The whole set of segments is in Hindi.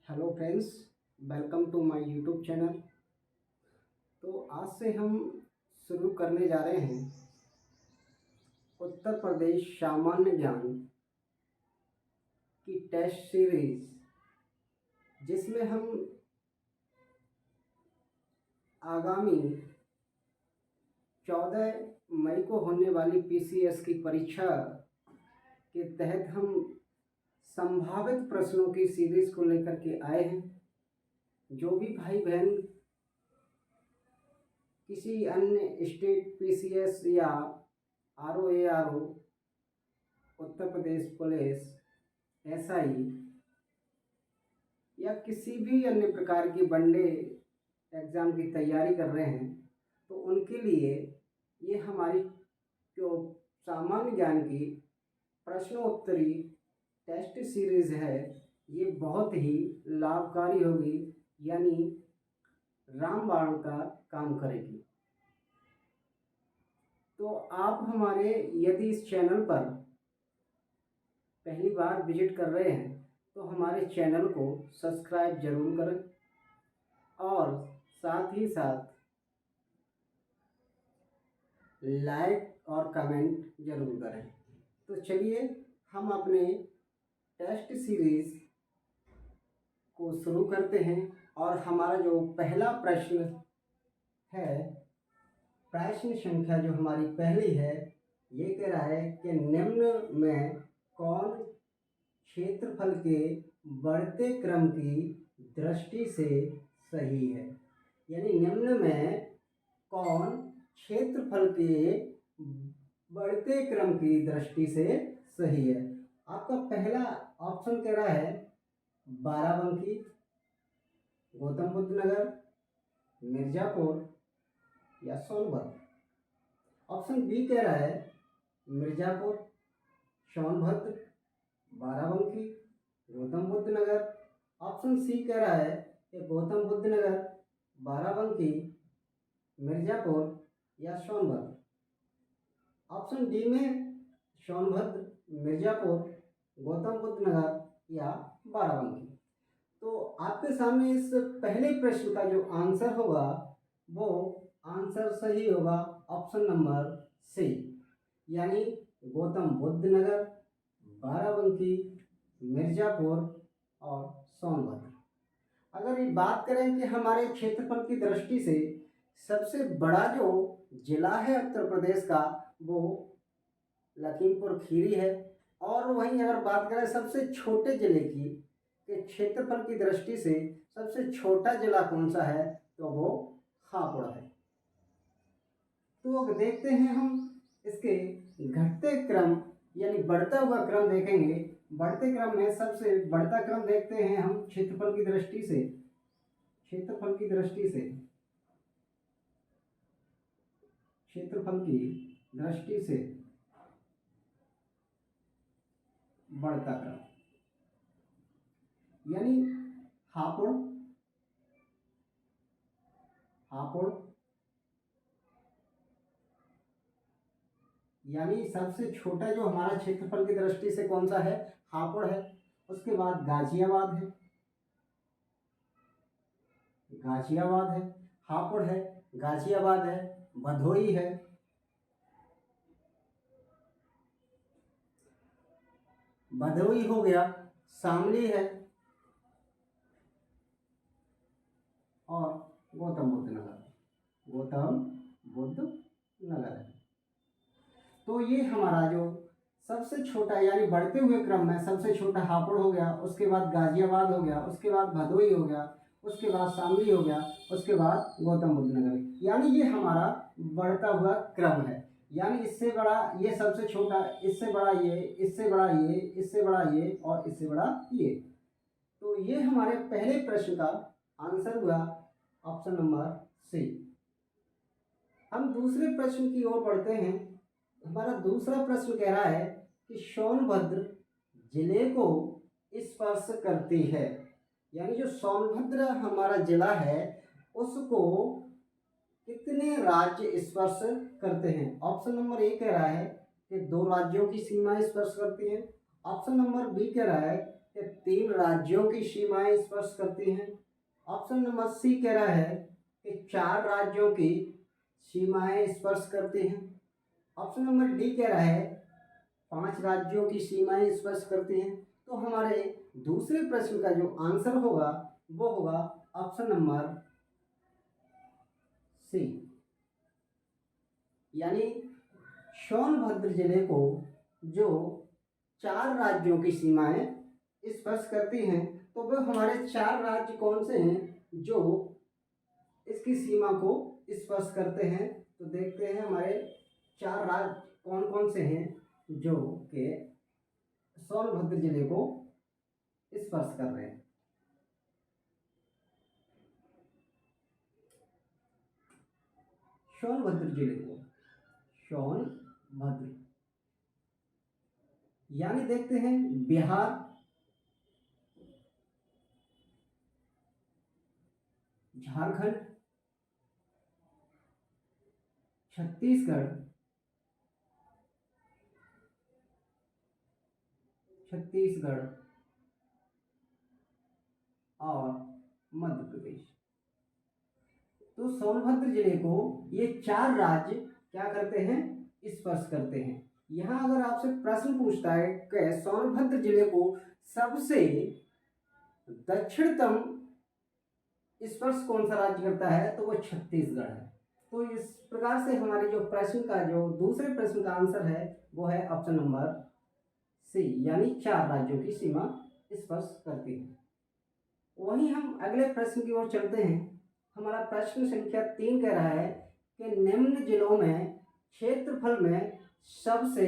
Hello friends, welcome to my YouTube channel. तो आज से हम शुरू करने जा रहे हैं उत्तर प्रदेश सामान्य ज्ञान की टेस्ट सीरीज, जिसमें हम आगामी 14 मई को होने वाली पीसीएस की परीक्षा के तहत हम संभावित प्रश्नों की सीरीज को लेकर के आए हैं। जो भी भाई बहन किसी अन्य स्टेट पीसीएस या RO Uttar Pradesh police SI या किसी भी अन्य प्रकार की वनडे एग्ज़ाम की तैयारी कर रहे हैं, तो उनके लिए ये हमारी जो सामान्य ज्ञान की प्रश्नोत्तरी टेस्ट सीरीज़ है, ये बहुत ही लाभकारी होगी, यानी रामबाण का काम करेगी। तो आप हमारे यदि इस चैनल पर पहली बार विजिट कर रहे हैं तो हमारे चैनल को सब्सक्राइब जरूर करें और साथ ही साथ लाइक और कमेंट जरूर करें। तो चलिए हम अपने टेस्ट सीरीज़ को शुरू करते हैं। और हमारा जो पहला प्रश्न है, प्रश्न संख्या जो हमारी पहली है, ये कह रहा है कि निम्न में कौन क्षेत्रफल के बढ़ते क्रम की दृष्टि से सही है। यानी निम्न में कौन क्षेत्रफल के बढ़ते क्रम की दृष्टि से सही है। आपका पहला ऑप्शन कह रहा है बाराबंकी, गौतम बुद्ध नगर, मिर्ज़ापुर या सोनभद्र। ऑप्शन बी कह रहा है मिर्ज़ापुर, सोनभद्र, बाराबंकी, गौतम बुद्ध नगर। ऑप्शन सी कह रहा है कि गौतम बुद्ध नगर, बाराबंकी, मिर्ज़ापुर या सोनभद्र। ऑप्शन डी में सोनभद्र, मिर्ज़ापुर, गौतम बुद्ध नगर या बाराबंकी। तो आपके सामने इस पहले प्रश्न का जो आंसर होगा वो आंसर सही होगा ऑप्शन नंबर सी, यानी गौतम बुद्ध नगर, बाराबंकी, मिर्ज़ापुर और सोनभद्र। अगर ये बात करें कि हमारे क्षेत्रफल की दृष्टि से सबसे बड़ा जो जिला है उत्तर प्रदेश का, वो लखीमपुर खीरी है। और वहीं अगर बात करें सबसे छोटे जिले की कि क्षेत्रफल की दृष्टि से सबसे छोटा जिला कौन सा है, तो वो हापुड़ है। तो अब देखते हैं हम इसके घटते क्रम यानी बढ़ता हुआ क्रम देखेंगे। बढ़ते क्रम में सबसे बढ़ता क्रम देखते हैं हम क्षेत्रफल की दृष्टि से। क्षेत्रफल की दृष्टि से बढ़ता क्रम यानी हापुड़, यानी सबसे छोटा जो हमारा क्षेत्रफल की दृष्टि से कौन सा है, हापुड़ है। उसके बाद गाजियाबाद है, हापुड़ है, गाजियाबाद है, भदोई है, भदोई हो गया, शामली है और गौतम बुद्ध नगर है। तो ये हमारा जो सबसे छोटा यानी बढ़ते हुए क्रम में सबसे छोटा हापुड़ हो गया, उसके बाद गाजियाबाद हो गया, उसके बाद भदोई हो गया, उसके बाद शामली हो गया, उसके बाद गौतम बुद्ध नगर। यानी ये हमारा बढ़ता हुआ क्रम है। यानी इससे बड़ा ये सबसे छोटा, इससे बड़ा ये, इससे बड़ा ये, इससे बड़ा ये और इससे बड़ा ये। तो ये हमारे पहले प्रश्न का आंसर हुआ ऑप्शन नंबर सी। हम दूसरे प्रश्न की ओर बढ़ते हैं। हमारा दूसरा प्रश्न कह रहा है कि सोनभद्र जिले को स्पर्श करती है। यानी जो सोनभद्र हमारा जिला है उसको कितने राज्य स्पर्श करते हैं। ऑप्शन नंबर ए कह रहा है कि 2 राज्यों की सीमा स्पर्श करती है। ऑप्शन नंबर बी कह रहा है कि 3 राज्यों की सीमाएं स्पर्श करती हैं। ऑप्शन नंबर सी कह रहा है कि 4 राज्यों की सीमाएं स्पर्श करती हैं। ऑप्शन नंबर डी कह रहा है 5 राज्यों की सीमाएं स्पर्श करती हैं। तो हमारे दूसरे प्रश्न का जो आंसर होगा वो होगा ऑप्शन नंबर सी, यानी सोनभद्र जिले को जो 4 राज्यों की सीमाएं स्पर्श करती हैं, तो वो हमारे 4 राज्य कौन से हैं जो इसकी सीमा को स्पर्श करते हैं। तो देखते हैं हमारे 4 राज्य कौन कौन से हैं जो के सोनभद्र जिले को स्पर्श कर रहे हैं। सोनभद्र जिले को, सोनभद्र यानी देखते हैं बिहार, झारखंड, छत्तीसगढ़, और मध्य प्रदेश। तो सोनभद्र जिले को ये 4 राज्य क्या करते हैं, स्पर्श करते हैं। यहाँ अगर आपसे प्रश्न पूछता है कि सोनभद्र जिले को सबसे दक्षिणतम स्पर्श कौन सा राज्य करता है, तो वो छत्तीसगढ़ है। तो इस प्रकार से हमारे जो प्रश्न का जो दूसरे प्रश्न का आंसर है वो है ऑप्शन नंबर सी, यानी 4 राज्यों की सीमा स्पर्श करती है। वहीं हम अगले प्रश्न की ओर चलते हैं। हमारा प्रश्न संख्या 3 कह रहा है कि निम्न जिलों में क्षेत्रफल में सबसे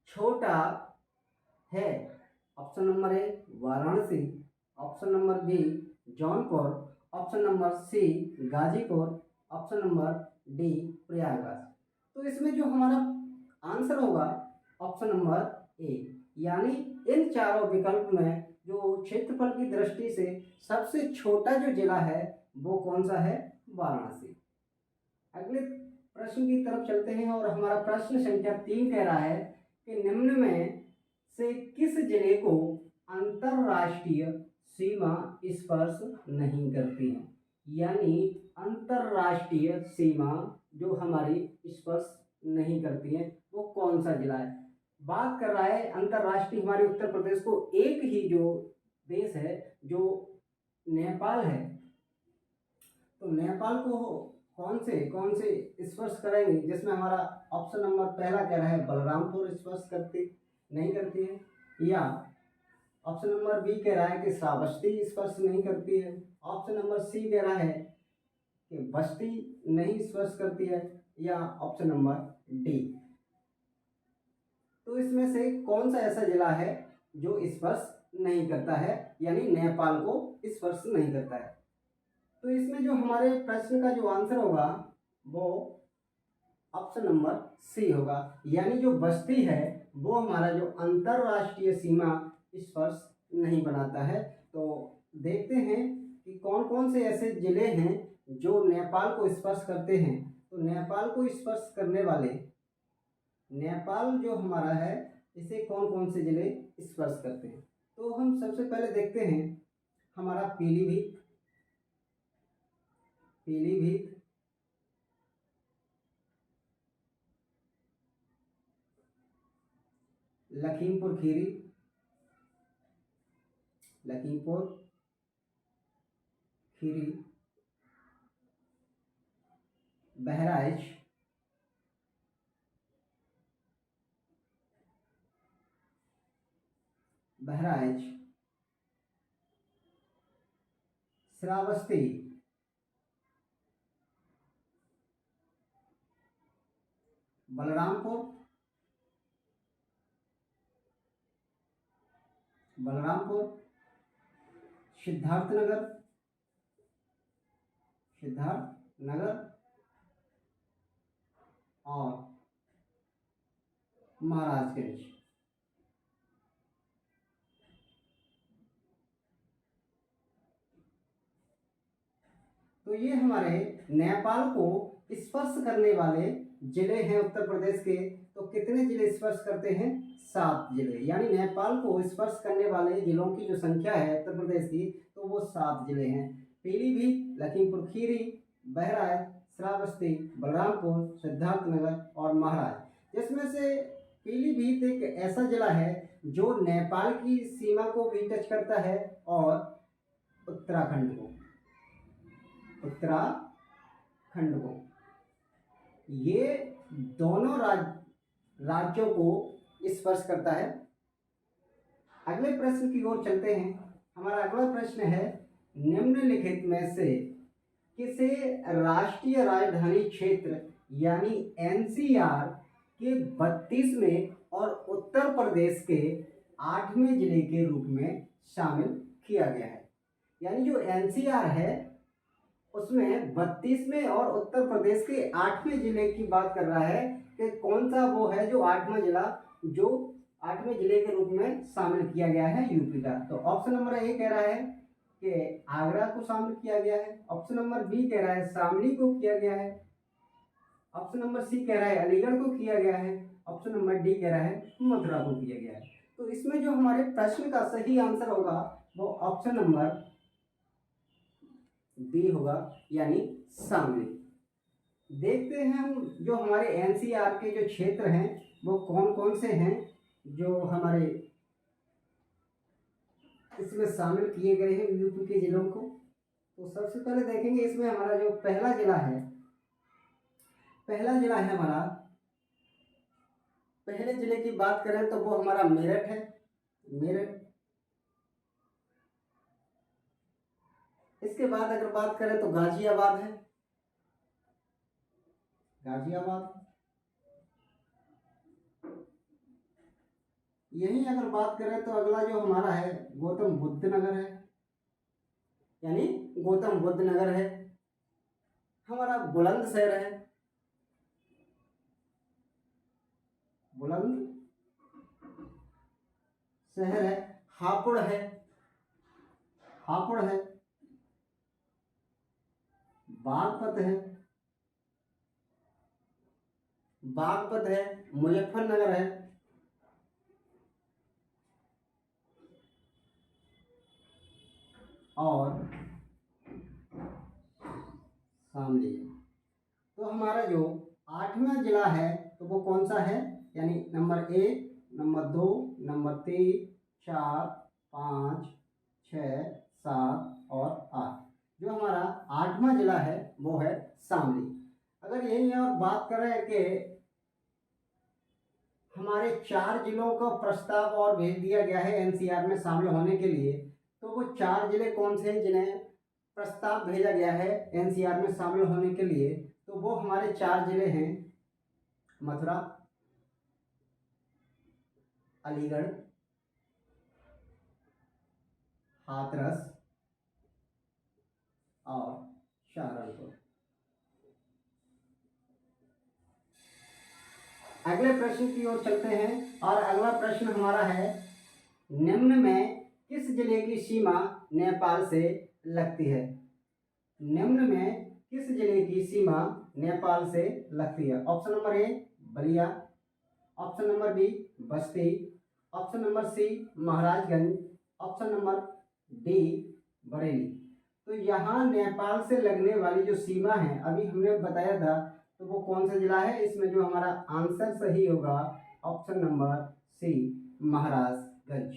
छोटा है। Option number A Varanasi, option number B Jaunpur, option number C Ghazipur, option number D Prayagraj. तो इसमें जो हमारा आंसर होगा ऑप्शन नंबर ए, यानी इन चारों विकल्प में जो क्षेत्रफल की दृष्टि से सबसे छोटा जो जिला है वो कौन सा है, वाराणसी। अगले प्रश्न की तरफ चलते हैं और हमारा प्रश्न संख्या 3 कह रहा है कि निम्न में से किस जिले को अंतरराष्ट्रीय सीमा स्पर्श नहीं करती है, यानी अंतरराष्ट्रीय सीमा जो हमारी स्पर्श नहीं करती है वो कौन सा जिला है। बात कर रहा है अंतरराष्ट्रीय हमारे उत्तर प्रदेश को एक ही जो देश है जो नेपाल है, तो नेपाल को कौन से स्पर्श करेंगे, जिसमें हमारा ऑप्शन नंबर पहला कह रहा है बलरामपुर स्पर्श करती नहीं करती है, या ऑप्शन नंबर बी कह रहा है कि श्रावस्ती स्पर्श नहीं करती है, ऑप्शन नंबर सी कह रहा है कि बस्ती नहीं स्पर्श करती है, या ऑप्शन नंबर डी। तो इसमें से कौन सा ऐसा जिला है जो स्पर्श नहीं करता है, यानी नेपाल को स्पर्श नहीं करता है। तो इसमें जो हमारे प्रश्न का जो आंसर होगा वो ऑप्शन नंबर सी होगा, यानी जो बस्ती है वो हमारा जो अंतरराष्ट्रीय सीमा स्पर्श नहीं बनाता है। तो देखते हैं कि कौन कौन से ऐसे जिले हैं जो नेपाल को स्पर्श करते हैं। तो नेपाल को स्पर्श करने वाले, नेपाल जो हमारा है इसे कौन कौन से जिले स्पर्श करते हैं। तो हम सबसे पहले देखते हैं हमारा पीलीभीत, लखीमपुर खीरी, बहराइच, श्रावस्ती, बलरामपुर, सिद्धार्थनगर और महाराजगंज। तो ये हमारे नेपाल को स्पर्श करने वाले जिले हैं उत्तर प्रदेश के। तो कितने जिले स्पर्श करते हैं? 7 जिले। यानी नेपाल को स्पर्श करने वाले जिलों की जो संख्या है उत्तर प्रदेश की, तो वो 7 जिले हैं। पीलीभीत, लखीमपुर खीरी, बहराइच, श्रावस्ती, बलरामपुर, सिद्धार्थनगर और महाराज। जिसमें से पीलीभीत एक ऐसा जिला है जो नेपाल की सीमा को भी टच करता है और उत्तराखंड को, ये दोनों राज्यों को स्पर्श करता है। अगले प्रश्न की ओर चलते हैं। हमारा अगला प्रश्न है, निम्नलिखित में से किसे राष्ट्रीय राजधानी क्षेत्र यानी एनसीआर के 32वें और उत्तर प्रदेश के 8वें जिले के रूप में शामिल किया गया है? यानी जो एनसीआर है उसमें 32वें और उत्तर प्रदेश के 8वें जिले की बात कर रहा है कि कौन सा वो है जो 8वां जिला, जो 8वें जिले के रूप में शामिल किया गया है यूपी का। तो ऑप्शन नंबर ए कह रहा है कि आगरा को शामिल किया गया है। ऑप्शन नंबर बी कह रहा है शामली को किया गया है। ऑप्शन नंबर सी कह रहा है अलीगढ़ को किया गया है। ऑप्शन नंबर डी कह रहा है मथुरा को किया गया है। तो इसमें जो हमारे प्रश्न का सही आंसर होगा वो ऑप्शन नंबर बी होगा, यानी शामली। देखते हैं हम जो हमारे एनसीआर के जो क्षेत्र हैं वो कौन कौन से हैं जो हमारे इसमें शामिल किए गए हैं यूपी के जिलों को। तो सबसे पहले देखेंगे इसमें हमारा जो पहला जिला है हमारा, पहले जिले की बात करें तो वो हमारा मेरठ है। मेरठ। इसके बाद अगर बात करें तो गाजियाबाद है। गाजियाबाद। यही अगर बात करें तो अगला जो हमारा है गौतम बुद्ध नगर है, यानी गौतम बुद्ध नगर है। हमारा बुलंदशहर है। बुलंदशहर है। हापुड़ है। बागपत है। मुजफ्फरनगर है। और शामली है। तो हमारा जो 8वां जिला है तो वो कौन सा है? यानी नंबर 1, नंबर 2, नंबर 3, 4, 5, 6, 7 और 8। जो हमारा 8वां जिला है वो है शामली। अगर यही और बात करें कि हमारे 4 जिलों का प्रस्ताव और भेज दिया गया है एनसीआर में शामिल होने के लिए, तो वो 4 जिले कौन से हैं जिन्हें प्रस्ताव भेजा गया है एनसीआर में शामिल होने के लिए? तो वो हमारे 4 जिले हैं मथुरा, अलीगढ़, हाथरस और सहारनपुर। अगले प्रश्न की ओर चलते हैं और अगला प्रश्न हमारा है, निम्न में किस जिले की सीमा नेपाल से लगती है? निम्न में किस जिले की सीमा नेपाल से लगती है? Option number A Ballia, option number B Basti, option number C Maharajganj, option number D Bareilly. तो यहाँ नेपाल से लगने वाली जो सीमा है अभी हमने बताया था, तो वो कौन सा जिला है? इसमें जो हमारा आंसर सही होगा ऑप्शन नंबर सी महाराजगंज।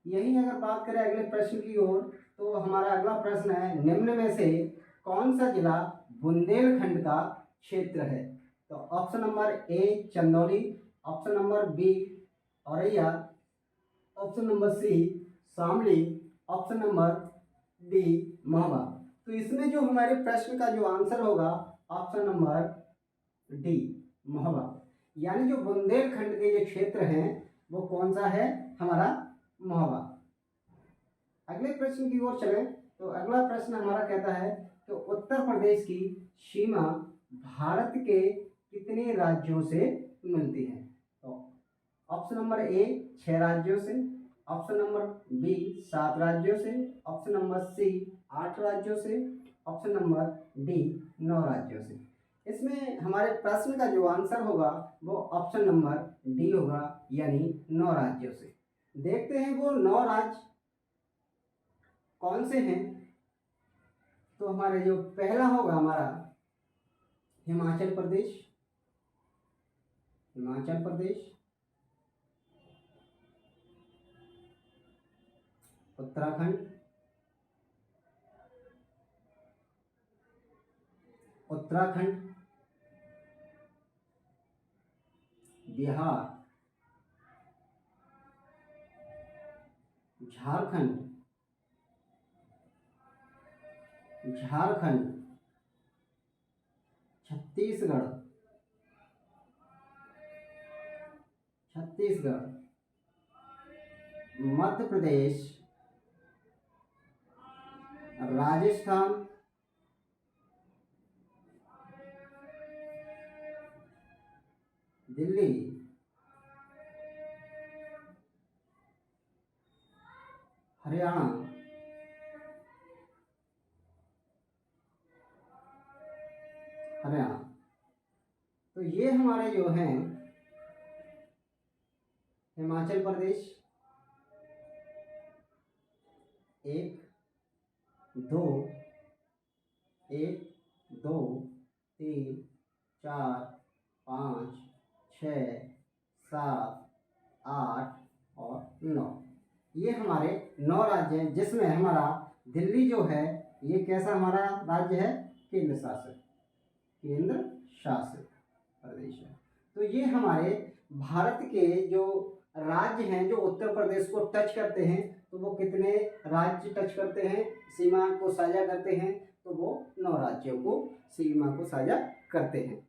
यही अगर बात करें अगले प्रश्न की ओर, तो हमारा अगला प्रश्न है, निम्न में से कौन सा जिला बुंदेलखंड का क्षेत्र है? तो option number A Chandauli, option number B Auraiya, option number C Shamli, option number D Mahoba. तो इसमें जो हमारे प्रश्न का जो आंसर होगा ऑप्शन नंबर डी महोबा। यानी जो बुंदेलखंड के जो क्षेत्र हैं वो कौन सा है? हमारा महोबा। अगले प्रश्न की ओर चलें तो अगला प्रश्न हमारा कहता है कि उत्तर प्रदेश की सीमा भारत के कितने राज्यों से मिलती है? तो ऑप्शन नंबर ए 6 राज्यों से, ऑप्शन नंबर बी 7 राज्यों से, ऑप्शन नंबर सी 8 राज्यों से, ऑप्शन नंबर डी 9 राज्यों से। इसमें हमारे प्रश्न का जो आंसर होगा वो ऑप्शन नंबर डी होगा, यानी 9 राज्यों से। देखते हैं वो 9 राज्य कौन से हैं। तो हमारे जो पहला होगा हमारा हिमाचल प्रदेश, हिमाचल प्रदेश, उत्तराखंड, उत्तराखंड, बिहार, झारखंड, झारखंड, छत्तीसगढ़, छत्तीसगढ़, मध्य प्रदेश, राजस्थान, दिल्ली, हरियाणा, हरियाणा। तो ये हमारे जो हैं हिमाचल प्रदेश 1 2 1 2 3 4 5 6 7 8 और 9, ये हमारे 9 राज्य हैं, जिसमें हमारा दिल्ली जो है ये कैसा हमारा राज्य है, केंद्र शासित, केंद्र शासित प्रदेश है। तो ये हमारे भारत के जो राज्य हैं जो उत्तर प्रदेश को टच करते हैं, तो वो कितने राज्य टच करते हैं, सीमा को साझा करते हैं, तो वो 9 राज्यों को सीमा को साझा करते हैं।